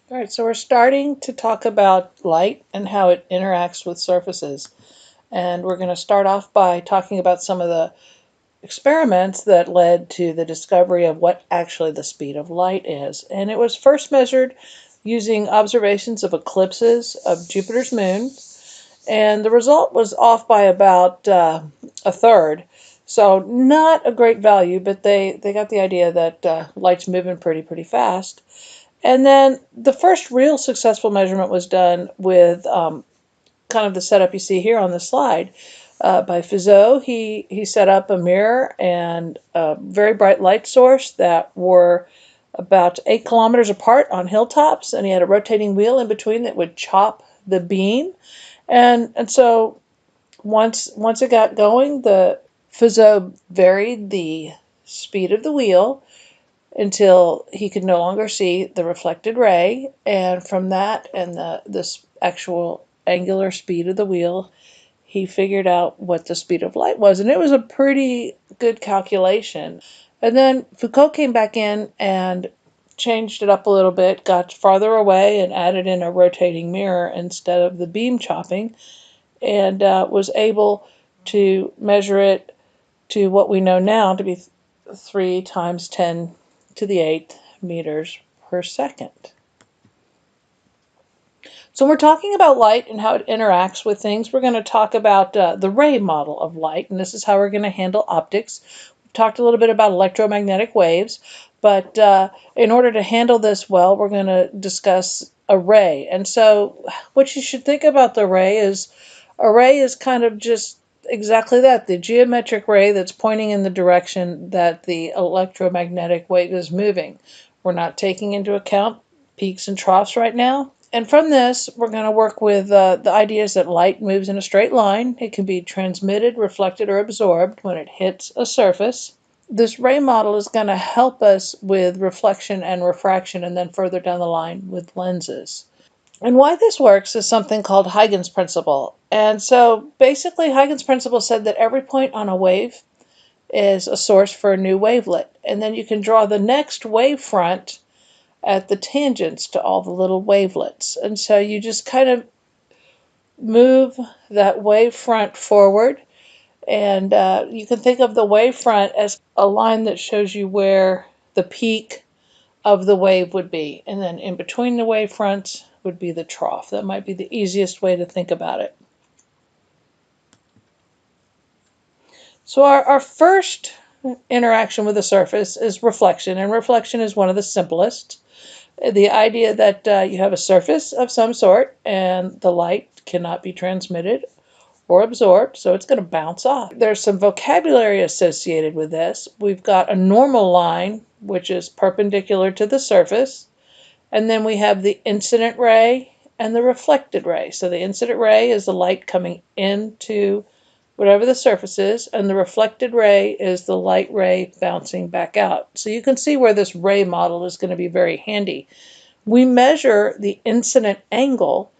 All right, so we're starting to talk about light and how it interacts with surfaces. And we're going to start off by talking about some of the experiments that led to the discovery of what actually the speed of light is. And it was first measured using observations of eclipses of Jupiter's moon. And the result was off by about a third. So not a great value, but they got the idea that light's moving pretty fast. And then the first real successful measurement was done with kind of the setup you see here on the slide by Fizeau. He set up a mirror and a very bright light source that were about 8 kilometers apart on hilltops, and he had a rotating wheel in between that would chop the beam. And so once it got going, the Fizeau varied the speed of the wheel until he could no longer see the reflected ray, and from that and this actual angular speed of the wheel, he figured out what the speed of light was, and it was a pretty good calculation. And then Foucault came back in and changed it up a little bit, got farther away, and added in a rotating mirror instead of the beam chopping, and was able to measure it to what we know now to be 3 times 10 to the 8th meters per second. So we're talking about light and how it interacts with things. We're going to talk about the ray model of light, and this is how we're going to handle optics. We've talked a little bit about electromagnetic waves, but in order to handle this well, we're going to discuss a ray. And so what you should think about the ray is a ray is kind of just exactly that, the geometric ray that's pointing in the direction that the electromagnetic wave is moving. We're not taking into account peaks and troughs right now. And from this, we're going to work with the ideas that light moves in a straight line. It can be transmitted, reflected, or absorbed when it hits a surface. This ray model is going to help us with reflection and refraction, and then further down the line with lenses. And why this works is something called Huygens principle. And so basically, Huygens principle said that every point on a wave is a source for a new wavelet. And then you can draw the next wavefront at the tangents to all the little wavelets. And so you just kind of move that wavefront forward. And you can think of the wavefront as a line that shows you where the peak of the wave would be. And then in between the wavefronts would be the trough. That might be the easiest way to think about it. So our first interaction with the surface is reflection, and reflection is one of the simplest. The idea that you have a surface of some sort and the light cannot be transmitted or absorbed, so it's going to bounce off. There's some vocabulary associated with this. We've got a normal line, which is perpendicular to the surface, and then we have the incident ray and the reflected ray. So the incident ray is the light coming into whatever the surface is, and the reflected ray is the light ray bouncing back out. So you can see where this ray model is going to be very handy. We measure the incident angle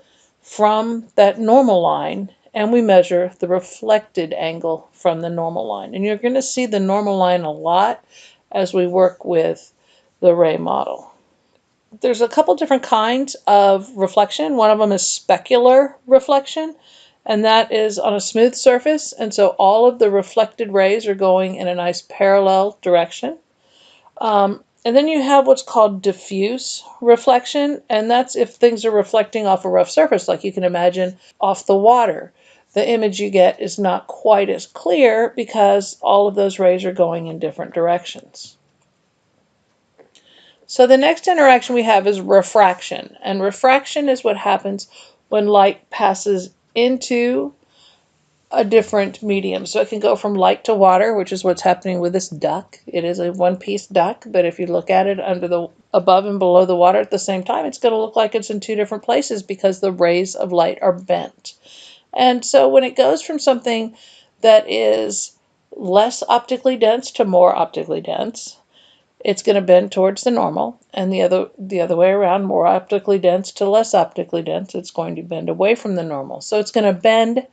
from that normal line, and we measure the reflected angle from the normal line. And you're going to see the normal line a lot as we work with the ray model. There's a couple different kinds of reflection. One of them is specular reflection, and that is on a smooth surface, and so all of the reflected rays are going in a nice parallel direction. And then you have what's called diffuse reflection, and that's if things are reflecting off a rough surface, like you can imagine off the water. The image you get is not quite as clear because all of those rays are going in different directions. So the next interaction we have is refraction, and refraction is what happens when light passes into a different medium. So it can go from light to water, which is what's happening with this duck. It is a one-piece duck, but if you look at it under the above and below the water at the same time, it's going to look like it's in two different places because the rays of light are bent. And so when it goes from something that is less optically dense to more optically dense, it's going to bend towards the normal, and the other way around, more optically dense to less optically dense, it's going to bend away from the normal. So it's going to bend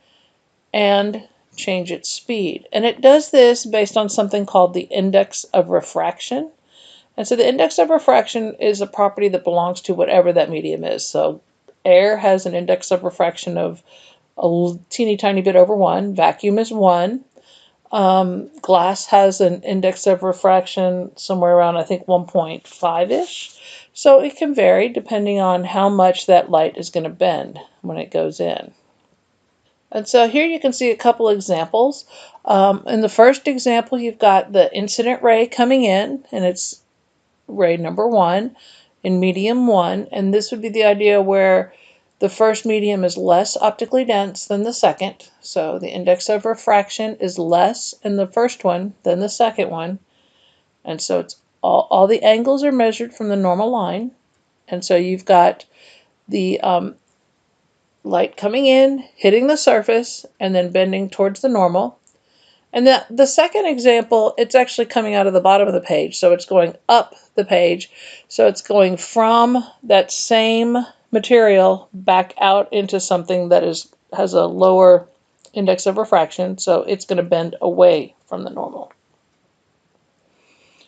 and change its speed. And it does this based on something called the index of refraction. And so the index of refraction is a property that belongs to whatever that medium is. So air has an index of refraction of a teeny tiny bit over 1. Vacuum is 1. Glass has an index of refraction somewhere around, I think, 1.5-ish. So it can vary depending on how much that light is going to bend when it goes in. And so here you can see a couple examples. In the first example, you've got the incident ray coming in, and it's ray number 1 in medium 1. And this would be the idea where the first medium is less optically dense than the second. So the index of refraction is less in the first one than the second one. And so it's all the angles are measured from the normal line. And so you've got the light coming in, hitting the surface, and then bending towards the normal. And the second example, it's actually coming out of the bottom of the page, so it's going up the page. So it's going from that same material back out into something that has a lower index of refraction, so it's going to bend away from the normal.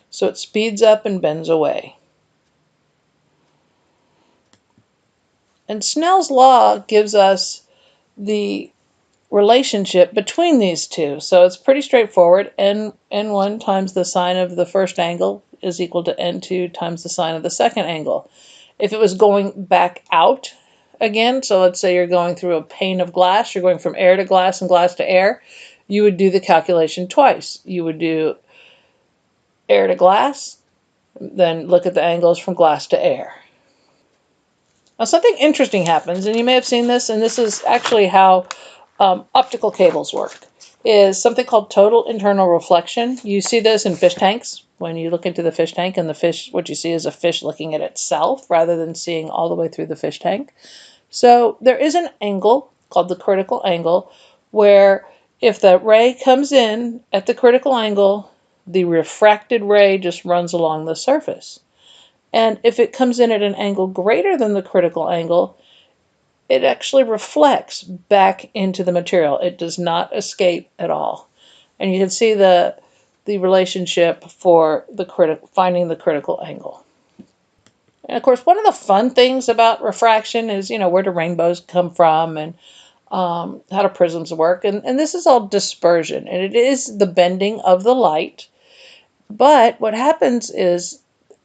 So it speeds up and bends away. And Snell's law gives us the relationship between these two. So it's pretty straightforward. N1 times the sine of the first angle is equal to N2 times the sine of the second angle. If it was going back out again, so let's say you're going through a pane of glass, you're going from air to glass and glass to air, you would do the calculation twice. You would do air to glass, then look at the angles from glass to air. Now something interesting happens, and you may have seen this, and this is actually how optical cables work, is something called total internal reflection. You see this in fish tanks. When you look into the fish tank and the fish, what you see is a fish looking at itself rather than seeing all the way through the fish tank. So there is an angle called the critical angle where if the ray comes in at the critical angle, the refracted ray just runs along the surface. And if it comes in at an angle greater than the critical angle, it actually reflects back into the material. It does not escape at all. And you can see the relationship for finding the critical angle. And of course, one of the fun things about refraction is, where do rainbows come from, and how do prisms work. And this is all dispersion, and it is the bending of the light. But what happens is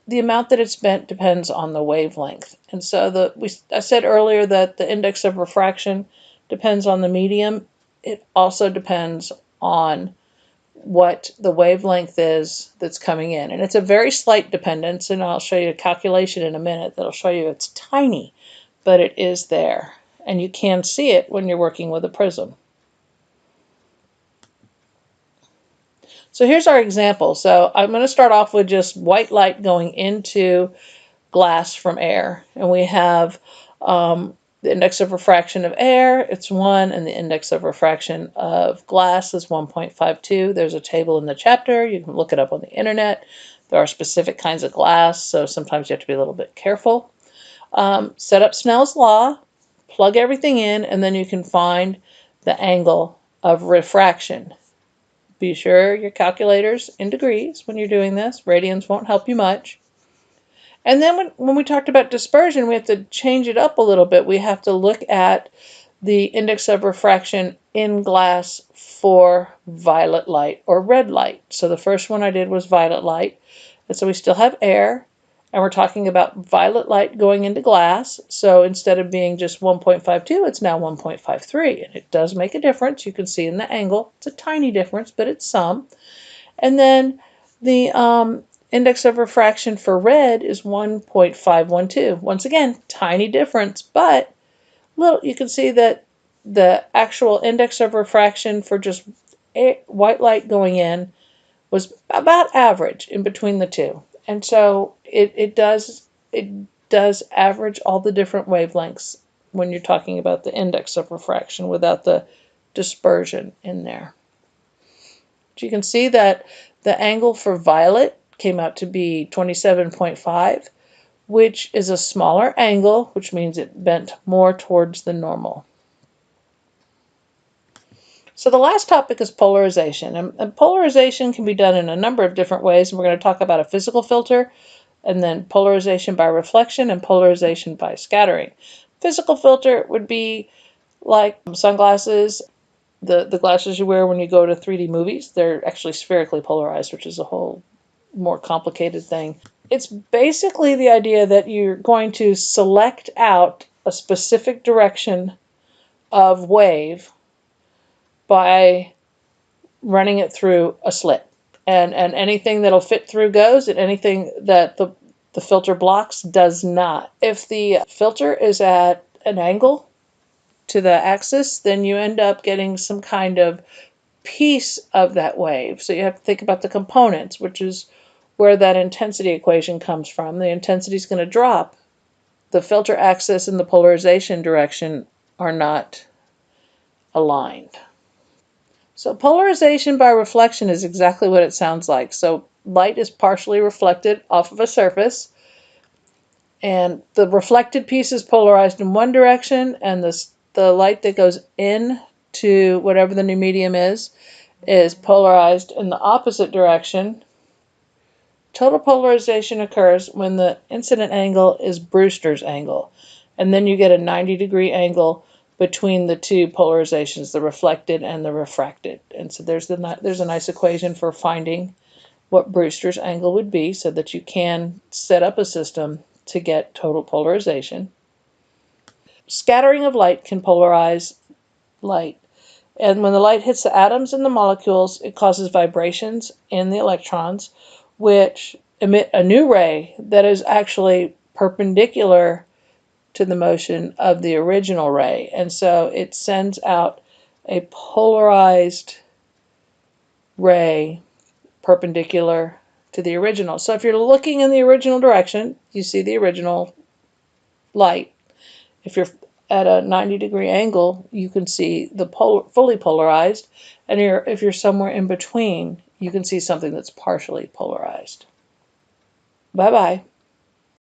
the amount that it's bent depends on the wavelength. And so I said earlier that the index of refraction depends on the medium. It also depends on what the wavelength is that's coming in. And it's a very slight dependence, and I'll show you a calculation in a minute that'll show you it's tiny, but it is there. And you can see it when you're working with a prism. So here's our example. So I'm going to start off with just white light going into glass from air. And we have the index of refraction of air, it's 1, and the index of refraction of glass is 1.52. There's a table in the chapter. You can look it up on the internet. There are specific kinds of glass, so sometimes you have to be a little bit careful. Set up Snell's law, plug everything in, and then you can find the angle of refraction. Be sure your calculator's in degrees when you're doing this. Radians won't help you much. And then when we talked about dispersion, we have to change it up a little bit. We have to look at the index of refraction in glass for violet light or red light. So the first one I did was violet light. And so we still have air, and we're talking about violet light going into glass. So instead of being just 1.52, it's now 1.53. And it does make a difference. You can see in the angle. It's a tiny difference, but it's some. And then the index of refraction for red is 1.512. Once again, tiny difference, but you can see that the actual index of refraction for just white light going in was about average in between the two. And so it does average all the different wavelengths when you're talking about the index of refraction without the dispersion in there. So you can see that the angle for violet came out to be 27.5, which is a smaller angle, which means it bent more towards the normal. So the last topic is polarization. And polarization can be done in a number of different ways. And we're going to talk about a physical filter, and then polarization by reflection, and polarization by scattering. Physical filter would be like sunglasses, the glasses you wear when you go to 3D movies. They're actually spherically polarized, which is a whole more complicated thing. It's basically the idea that you're going to select out a specific direction of wave by running it through a slit. And anything that'll fit through goes, and anything that the filter blocks does not. If the filter is at an angle to the axis, then you end up getting some kind of piece of that wave. So you have to think about the components, which is where that intensity equation comes from. The intensity is going to drop. The filter axis and the polarization direction are not aligned. So polarization by reflection is exactly what it sounds like. So light is partially reflected off of a surface, and the reflected piece is polarized in one direction, and the light that goes in to whatever the new medium is polarized in the opposite direction. Total polarization occurs when the incident angle is Brewster's angle, and then you get a 90-degree angle between the two polarizations, the reflected and the refracted. And so there's a nice equation for finding what Brewster's angle would be, so that you can set up a system to get total polarization. Scattering of light can polarize light. And when the light hits the atoms and the molecules, it causes vibrations in the electrons, which emit a new ray that is actually perpendicular to the motion of the original ray. And so it sends out a polarized ray perpendicular to the original. So if you're looking in the original direction, you see the original light. If you're at a 90-degree angle, you can see the fully polarized, and if you're somewhere in between, you can see something that's partially polarized. Bye-bye.